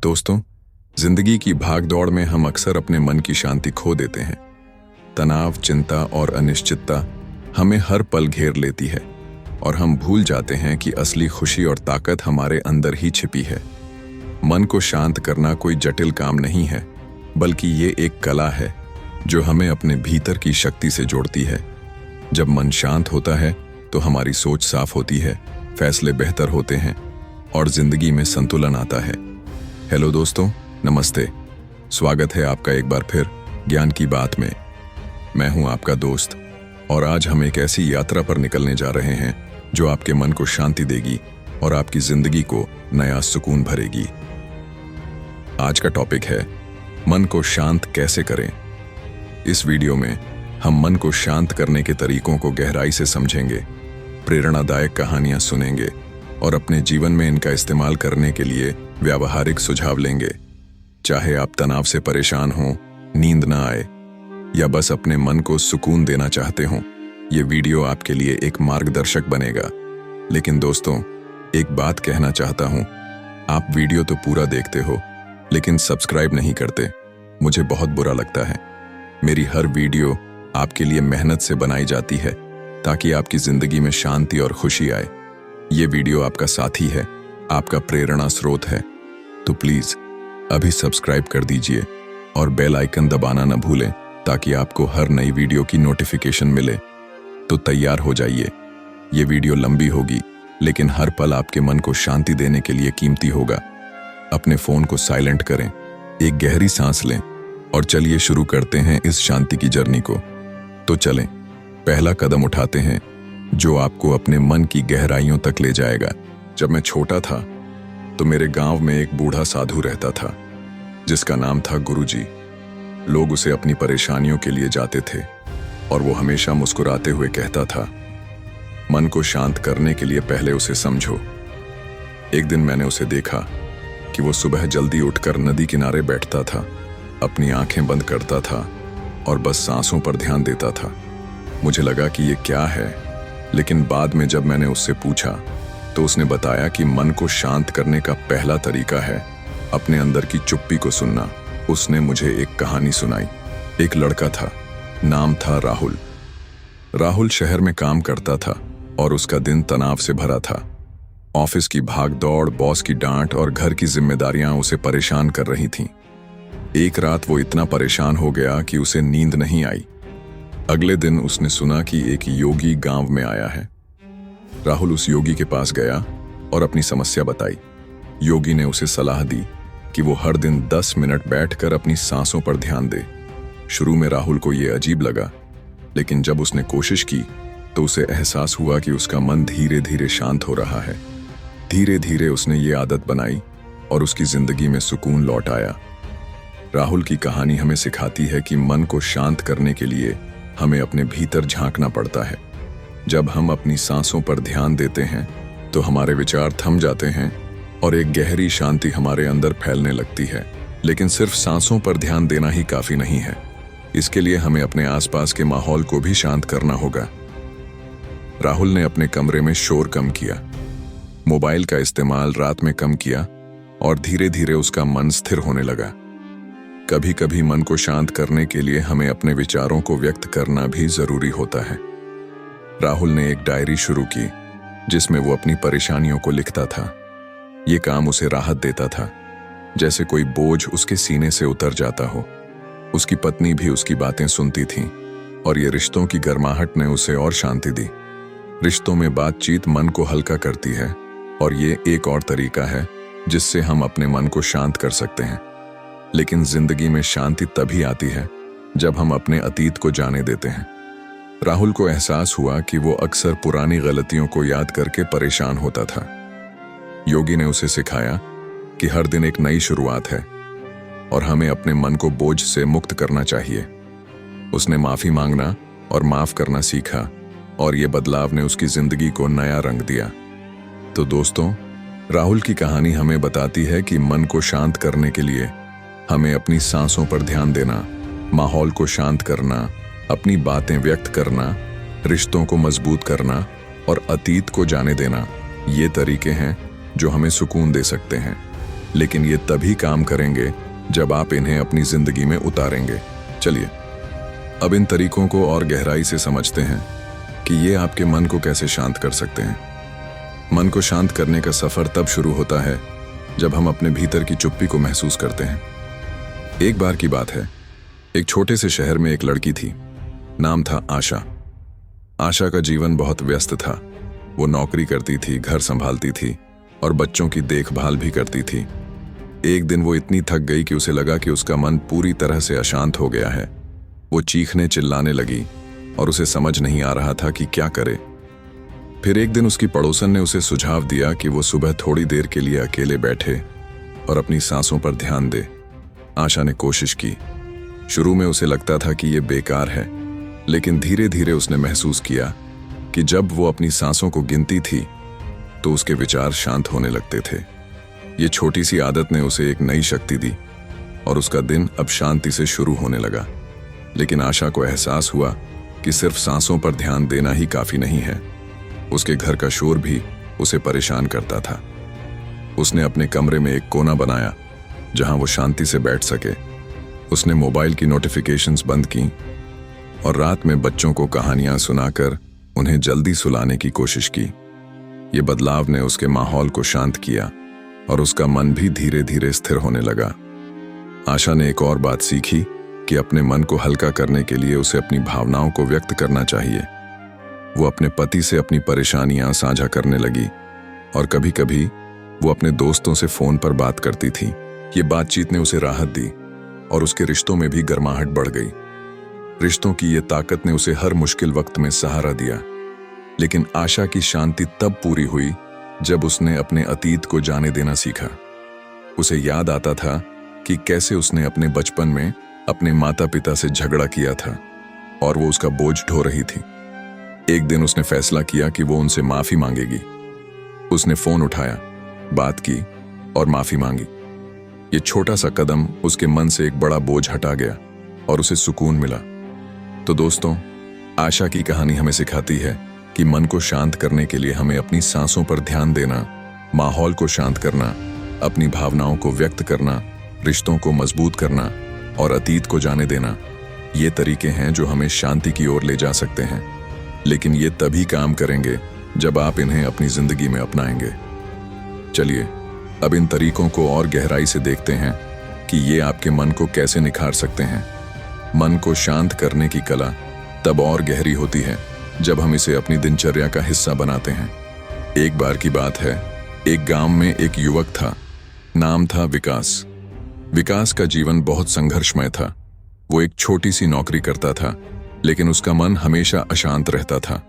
दोस्तों, जिंदगी की भागदौड़ में हम अक्सर अपने मन की शांति खो देते हैं। तनाव, चिंता और अनिश्चितता हमें हर पल घेर लेती है और हम भूल जाते हैं कि असली खुशी और ताकत हमारे अंदर ही छिपी है। मन को शांत करना कोई जटिल काम नहीं है, बल्कि ये एक कला है जो हमें अपने भीतर की शक्ति से जोड़ती है। जब मन शांत होता है तो हमारी सोच साफ होती है, फैसले बेहतर होते हैं और जिंदगी में संतुलन आता है। हेलो दोस्तों, नमस्ते। स्वागत है आपका एक बार फिर ज्ञान की बात में। मैं हूं आपका दोस्त और आज हम एक ऐसी यात्रा पर निकलने जा रहे हैं जो आपके मन को शांति देगी और आपकी जिंदगी को नया सुकून भरेगी। आज का टॉपिक है मन को शांत कैसे करें। इस वीडियो में हम मन को शांत करने के तरीकों को गहराई से समझेंगे, प्रेरणादायक कहानियां सुनेंगे और अपने जीवन में इनका इस्तेमाल करने के लिए व्यावहारिक सुझाव लेंगे। चाहे आप तनाव से परेशान हों, नींद ना आए या बस अपने मन को सुकून देना चाहते हों, ये वीडियो आपके लिए एक मार्गदर्शक बनेगा। लेकिन दोस्तों, एक बात कहना चाहता हूं, आप वीडियो तो पूरा देखते हो लेकिन सब्सक्राइब नहीं करते। मुझे बहुत बुरा लगता है। मेरी हर वीडियो आपके लिए मेहनत से बनाई जाती है ताकि आपकी जिंदगी में शांति और खुशी आए। ये वीडियो आपका साथी है, आपका प्रेरणा स्रोत है, तो प्लीज अभी सब्सक्राइब कर दीजिए और बेल आइकन दबाना न भूलें ताकि आपको हर नई वीडियो की नोटिफिकेशन मिले। तो तैयार हो जाइए। ये वीडियो लंबी होगी लेकिन हर पल आपके मन को शांति देने के लिए कीमती होगा। अपने फोन को साइलेंट करें, एक गहरी सांस लें और चलिए शुरू करते हैं इस शांति की जर्नी को। तो चलें, पहला कदम उठाते हैं जो आपको अपने मन की गहराइयों तक ले जाएगा। जब मैं छोटा था तो मेरे गांव में एक बूढ़ा साधु रहता था जिसका नाम था गुरुजी। लोग उसे अपनी परेशानियों के लिए जाते थे और वो हमेशा मुस्कुराते हुए कहता था, मन को शांत करने के लिए पहले उसे समझो। एक दिन मैंने उसे देखा कि वो सुबह जल्दी उठकर नदी किनारे बैठता था, अपनी आंखें बंद करता था और बस सांसों पर ध्यान देता था। मुझे लगा कि ये क्या है, लेकिन बाद में जब मैंने उससे पूछा तो उसने बताया कि मन को शांत करने का पहला तरीका है अपने अंदर की चुप्पी को सुनना। उसने मुझे एक कहानी सुनाई। एक लड़का था, नाम था राहुल। राहुल शहर में काम करता था और उसका दिन तनाव से भरा था। ऑफिस की भागदौड़, बॉस की डांट और घर की जिम्मेदारियां उसे परेशान कर रही थीं। एक रात वो इतना परेशान हो गया कि उसे नींद नहीं आई। अगले दिन उसने सुना कि एक योगी गांव में आया है। राहुल उस योगी के पास गया और अपनी समस्या बताई। योगी ने उसे सलाह दी कि वो हर दिन 10 मिनट बैठकर अपनी सांसों पर ध्यान दे। शुरू में राहुल को ये अजीब लगा, लेकिन जब उसने कोशिश की तो उसे एहसास हुआ कि उसका मन धीरे धीरे शांत हो रहा है। धीरे धीरे उसने ये आदत बनाई और उसकी जिंदगी में सुकून लौट आया। राहुल की कहानी हमें सिखाती है कि मन को शांत करने के लिए हमें अपने भीतर झांकना पड़ता है। जब हम अपनी सांसों पर ध्यान देते हैं तो हमारे विचार थम जाते हैं और एक गहरी शांति हमारे अंदर फैलने लगती है। लेकिन सिर्फ सांसों पर ध्यान देना ही काफी नहीं है, इसके लिए हमें अपने आसपास के माहौल को भी शांत करना होगा। राहुल ने अपने कमरे में शोर कम किया, मोबाइल का इस्तेमाल रात में कम किया और धीरे धीरे उसका मन स्थिर होने लगा। कभी कभी मन को शांत करने के लिए हमें अपने विचारों को व्यक्त करना भी जरूरी होता है। राहुल ने एक डायरी शुरू की जिसमें वो अपनी परेशानियों को लिखता था। ये काम उसे राहत देता था, जैसे कोई बोझ उसके सीने से उतर जाता हो। उसकी पत्नी भी उसकी बातें सुनती थी और ये रिश्तों की गर्माहट ने उसे और शांति दी। रिश्तों में बातचीत मन को हल्का करती है और ये एक और तरीका है जिससे हम अपने मन को शांत कर सकते हैं। लेकिन जिंदगी में शांति तभी आती है जब हम अपने अतीत को जाने देते हैं। राहुल को एहसास हुआ कि वो अक्सर पुरानी गलतियों को याद करके परेशान होता था। योगी ने उसे सिखाया कि हर दिन एक नई शुरुआत है और हमें अपने मन को बोझ से मुक्त करना चाहिए। उसने माफी मांगना और माफ करना सीखा और ये बदलाव ने उसकी जिंदगी को नया रंग दिया। तो दोस्तों, राहुल की कहानी हमें बताती है कि मन को शांत करने के लिए हमें अपनी सांसों पर ध्यान देना, माहौल को शांत करना, अपनी बातें व्यक्त करना, रिश्तों को मजबूत करना और अतीत को जाने देना, ये तरीके हैं जो हमें सुकून दे सकते हैं। लेकिन ये तभी काम करेंगे जब आप इन्हें अपनी जिंदगी में उतारेंगे। चलिए अब इन तरीकों को और गहराई से समझते हैं कि ये आपके मन को कैसे शांत कर सकते हैं। मन को शांत करने का सफर तब शुरू होता है जब हम अपने भीतर की चुप्पी को महसूस करते हैं। एक बार की बात है, एक छोटे से शहर में एक लड़की थी। नाम था आशा। आशा का जीवन बहुत व्यस्त था। वो नौकरी करती थी, घर संभालती थी और बच्चों की देखभाल भी करती थी। एक दिन वो इतनी थक गई कि उसे लगा कि उसका मन पूरी तरह से अशांत हो गया है। वो चीखने चिल्लाने लगी और उसे समझ नहीं आ रहा था कि क्या करे। फिर एक दिन उसकी पड़ोसन ने उसे सुझाव दिया कि वो सुबह थोड़ी देर के लिए अकेले बैठे और अपनी सांसों पर ध्यान दे। आशा ने कोशिश की। शुरू में उसे लगता था कि ये बेकार है, लेकिन धीरे धीरे उसने महसूस किया कि जब वो अपनी सांसों को गिनती थी तो उसके विचार शांत होने लगते थे। ये छोटी सी आदत ने उसे एक नई शक्ति दी और उसका दिन अब शांति से शुरू होने लगा। लेकिन आशा को एहसास हुआ कि सिर्फ सांसों पर ध्यान देना ही काफी नहीं है। उसके घर का शोर भी उसे परेशान करता था। उसने अपने कमरे में एक कोना बनाया जहां वो शांति से बैठ सके। उसने मोबाइल की नोटिफिकेशंस बंद की और रात में बच्चों को कहानियां सुनाकर उन्हें जल्दी सुलाने की कोशिश की। ये बदलाव ने उसके माहौल को शांत किया और उसका मन भी धीरे धीरे स्थिर होने लगा। आशा ने एक और बात सीखी कि अपने मन को हल्का करने के लिए उसे अपनी भावनाओं को व्यक्त करना चाहिए। वो अपने पति से अपनी परेशानियां साझा करने लगी और कभी कभी वो अपने दोस्तों से फोन पर बात करती थी। ये बातचीत ने उसे राहत दी और उसके रिश्तों में भी गर्माहट बढ़ गई। रिश्तों की ये ताकत ने उसे हर मुश्किल वक्त में सहारा दिया। लेकिन आशा की शांति तब पूरी हुई जब उसने अपने अतीत को जाने देना सीखा। उसे याद आता था कि कैसे उसने अपने बचपन में अपने माता पिता से झगड़ा किया था और वो उसका बोझ ढो रही थी। एक दिन उसने फैसला किया कि वो उनसे माफी मांगेगी। उसने फोन उठाया, बात की और माफी मांगी। ये छोटा सा कदम उसके मन से एक बड़ा बोझ हटा गया और उसे सुकून मिला। तो दोस्तों, आशा की कहानी हमें सिखाती है कि मन को शांत करने के लिए हमें अपनी सांसों पर ध्यान देना, माहौल को शांत करना, अपनी भावनाओं को व्यक्त करना, रिश्तों को मजबूत करना और अतीत को जाने देना। ये तरीके हैं जो हमें शांति की ओर ले जा सकते हैं, लेकिन ये तभी काम करेंगे जब आप इन्हें अपनी जिंदगी में अपनाएंगे। चलिए अब इन तरीकों को और गहराई से देखते हैं कि ये आपके मन को कैसे निखार सकते हैं। मन को शांत करने की कला तब और गहरी होती है जब हम इसे अपनी दिनचर्या का हिस्सा बनाते हैं। एक बार की बात है, एक गांव में एक युवक था। नाम था विकास। विकास का जीवन बहुत संघर्षमय था। वो एक छोटी सी नौकरी करता था, लेकिन उसका मन हमेशा अशांत रहता था।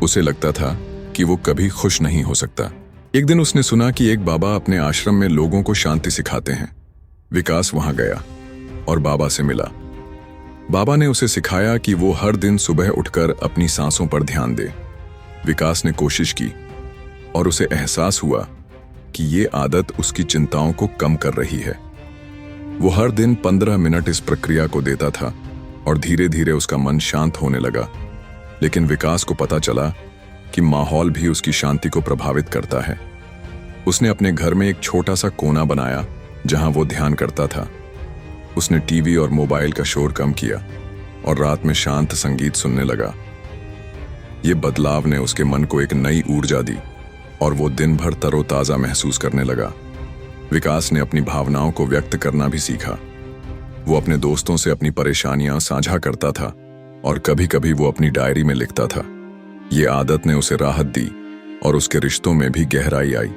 उसे लगता था कि वो कभी खुश नहीं हो सकता। एक दिन उसने सुना कि एक बाबा अपने आश्रम में लोगों को शांति सिखाते हैं। विकास वहां गया और बाबा से मिला। बाबा ने उसे सिखाया कि वो हर दिन सुबह उठकर अपनी सांसों पर ध्यान दे। विकास ने कोशिश की और उसे एहसास हुआ कि ये आदत उसकी चिंताओं को कम कर रही है। वो हर दिन 15 मिनट इस प्रक्रिया को देता था और धीरे धीरे उसका मन शांत होने लगा। लेकिन विकास को पता चला कि माहौल भी उसकी शांति को प्रभावित करता है। उसने अपने घर में एक छोटा सा कोना बनाया जहां वो ध्यान करता था। उसने टीवी और मोबाइल का शोर कम किया और रात में शांत संगीत सुनने लगा। ये बदलाव ने उसके मन को एक नई ऊर्जा दी और वो दिन भर तरोताजा महसूस करने लगा। विकास ने अपनी भावनाओं को व्यक्त करना भी सीखा। वो अपने दोस्तों से अपनी परेशानियां साझा करता था और कभी कभी वो अपनी डायरी में लिखता था। ये आदत ने उसे राहत दी और उसके रिश्तों में भी गहराई आई।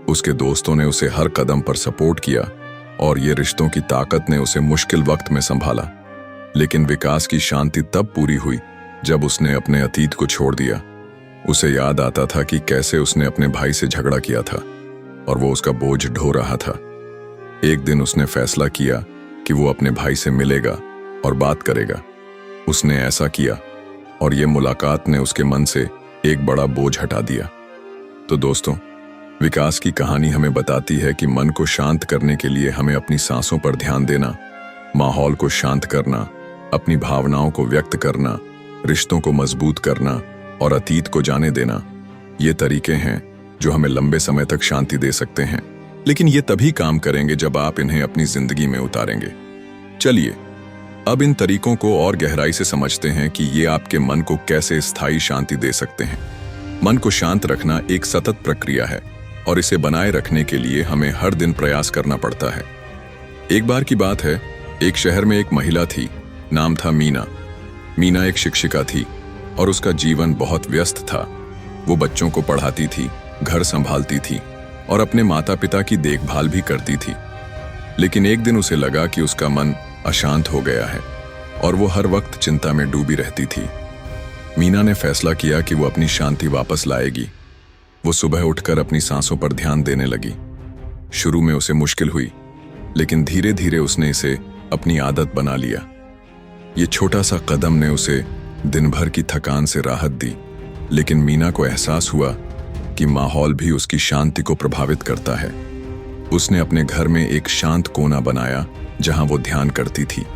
उसके दोस्तों ने उसे हर कदम पर सपोर्ट किया और ये रिश्तों की ताकत ने उसे मुश्किल वक्त में संभाला। लेकिन विकास की शांति तब पूरी हुई जब उसने अपने अतीत को छोड़ दिया। उसे याद आता था कि कैसे उसने अपने भाई से झगड़ा किया था और वो उसका बोझ ढो रहा था। एक दिन उसने फैसला किया कि वो अपने भाई से मिलेगा और बात करेगा। उसने ऐसा किया और ये मुलाकात ने उसके मन से एक बड़ा बोझ हटा दिया। तो दोस्तों, विकास की कहानी हमें बताती है कि मन को शांत करने के लिए हमें अपनी सांसों पर ध्यान देना, माहौल को शांत करना, अपनी भावनाओं को व्यक्त करना, रिश्तों को मजबूत करना और अतीत को जाने देना। ये तरीके हैं जो हमें लंबे समय तक शांति दे सकते हैं। लेकिन ये तभी काम करेंगे जब आप इन्हें अपनी जिंदगी में उतारेंगे। चलिए अब इन तरीकों को और गहराई से समझते हैं कि ये आपके मन को कैसे स्थायी शांति दे सकते हैं। मन को शांत रखना एक सतत प्रक्रिया है और इसे बनाए रखने के लिए हमें हर दिन प्रयास करना पड़ता है। एक बार की बात है, एक शहर में एक महिला थी, नाम था मीना। मीना एक शिक्षिका थी और उसका जीवन बहुत व्यस्त था। वो बच्चों को पढ़ाती थी, घर संभालती थी और अपने माता पिता की देखभाल भी करती थी। लेकिन एक दिन उसे लगा कि उसका मन अशांत हो गया है और वो हर वक्त चिंता में डूबी रहती थी। मीना ने फैसला किया कि वो अपनी शांति वापस लाएगी। वो सुबह उठकर अपनी सांसों पर ध्यान देने लगी। शुरू में उसे मुश्किल हुई, लेकिन धीरे धीरे उसने इसे अपनी आदत बना लिया। ये छोटा सा कदम ने उसे दिन भर की थकान से राहत दी, लेकिन मीना को एहसास हुआ कि माहौल भी उसकी शांति को प्रभावित करता है। उसने अपने घर में एक शांत कोना बनाया जहां वो ध्यान करती थी।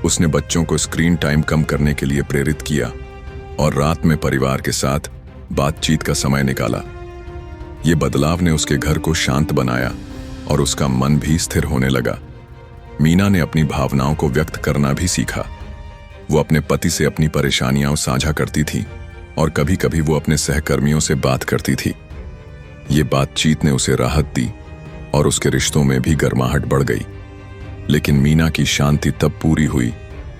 उसने बच्चों को स्क्रीन टाइम कम करने के लिए प्रेरित किया और रात में परिवार के साथ बातचीत का समय निकाला। ये बदलाव ने उसके घर को शांत बनाया और उसका मन भी स्थिर होने लगा। मीना ने अपनी भावनाओं को व्यक्त करना भी सीखा। वो अपने पति से अपनी परेशानियां साझा करती थी और कभी-कभी वो अपने सहकर्मियों से बात करती थी। ये बातचीत ने उसे राहत दी और उसके रिश्तों में भी गर्माहट बढ़ गई। लेकिन मीना की शांति तब पूरी हुई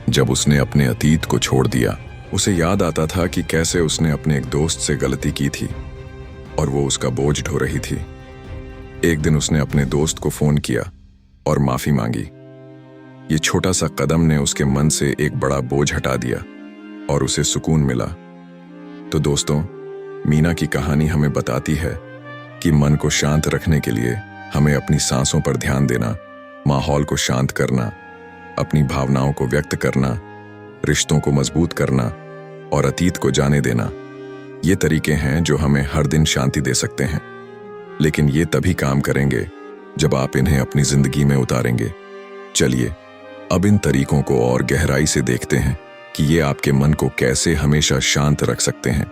जब उसने अपने अतीत को छोड़ दिया। उसे याद आता था कि कैसे उसने अपने एक दोस्त से गलती की थी और वो उसका बोझ ढो रही थी। एक दिन उसने अपने दोस्त को फोन किया और माफी मांगी। ये छोटा सा कदम ने उसके मन से एक बड़ा बोझ हटा दिया और उसे सुकून मिला। तो दोस्तों, मीना की कहानी हमें बताती है कि मन को शांत रखने के लिए हमें अपनी सांसों पर ध्यान देना, माहौल को शांत करना, अपनी भावनाओं को व्यक्त करना, रिश्तों को मजबूत करना और अतीत को जाने देना, ये तरीके हैं जो हमें हर दिन शांति दे सकते हैं। लेकिन ये तभी काम करेंगे जब आप इन्हें अपनी जिंदगी में उतारेंगे। चलिए अब इन तरीकों को और गहराई से देखते हैं कि ये आपके मन को कैसे हमेशा शांत रख सकते हैं।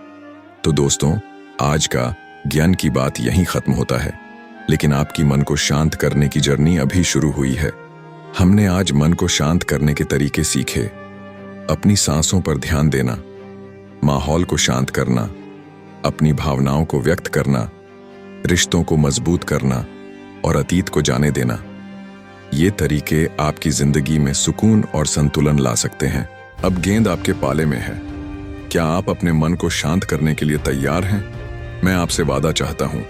तो दोस्तों, आज का ज्ञान की बात यहीं खत्म होता है, लेकिन आपकी मन को शांत करने की जर्नी अभी शुरू हुई है। हमने आज मन को शांत करने के तरीके सीखे। अपनी सांसों पर ध्यान देना, माहौल को शांत करना, अपनी भावनाओं को व्यक्त करना, रिश्तों को मजबूत करना और अतीत को जाने देना। ये तरीके आपकी जिंदगी में सुकून और संतुलन ला सकते हैं। अब गेंद आपके पाले में है। क्या आप अपने मन को शांत करने के लिए तैयार हैं? मैं आपसे वादा चाहता हूं,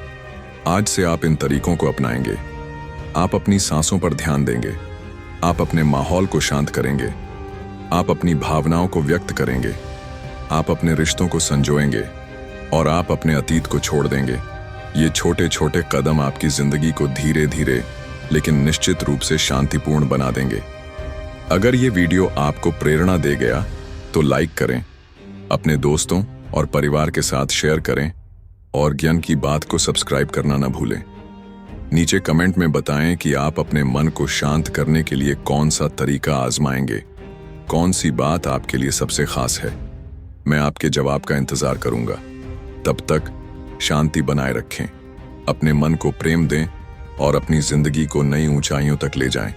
आज से आप इन तरीकों को अपनाएंगे। आप अपनी सांसों पर ध्यान देंगे, आप अपने माहौल को शांत करेंगे, आप अपनी भावनाओं को व्यक्त करेंगे, आप अपने रिश्तों को संजोएंगे और आप अपने अतीत को छोड़ देंगे। ये छोटे छोटे कदम आपकी जिंदगी को धीरे धीरे लेकिन निश्चित रूप से शांतिपूर्ण बना देंगे। अगर ये वीडियो आपको प्रेरणा दे गया तो लाइक करें, अपने दोस्तों और परिवार के साथ शेयर करें और ज्ञान की बात को सब्सक्राइब करना न भूलें। नीचे कमेंट में बताएं कि आप अपने मन को शांत करने के लिए कौन सा तरीका आजमाएंगे, कौन सी बात आपके लिए सबसे खास है। मैं आपके जवाब का इंतजार करूंगा। तब तक शांति बनाए रखें, अपने मन को प्रेम दें और अपनी जिंदगी को नई ऊंचाइयों तक ले जाएं।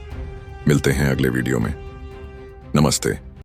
मिलते हैं अगले वीडियो में। नमस्ते।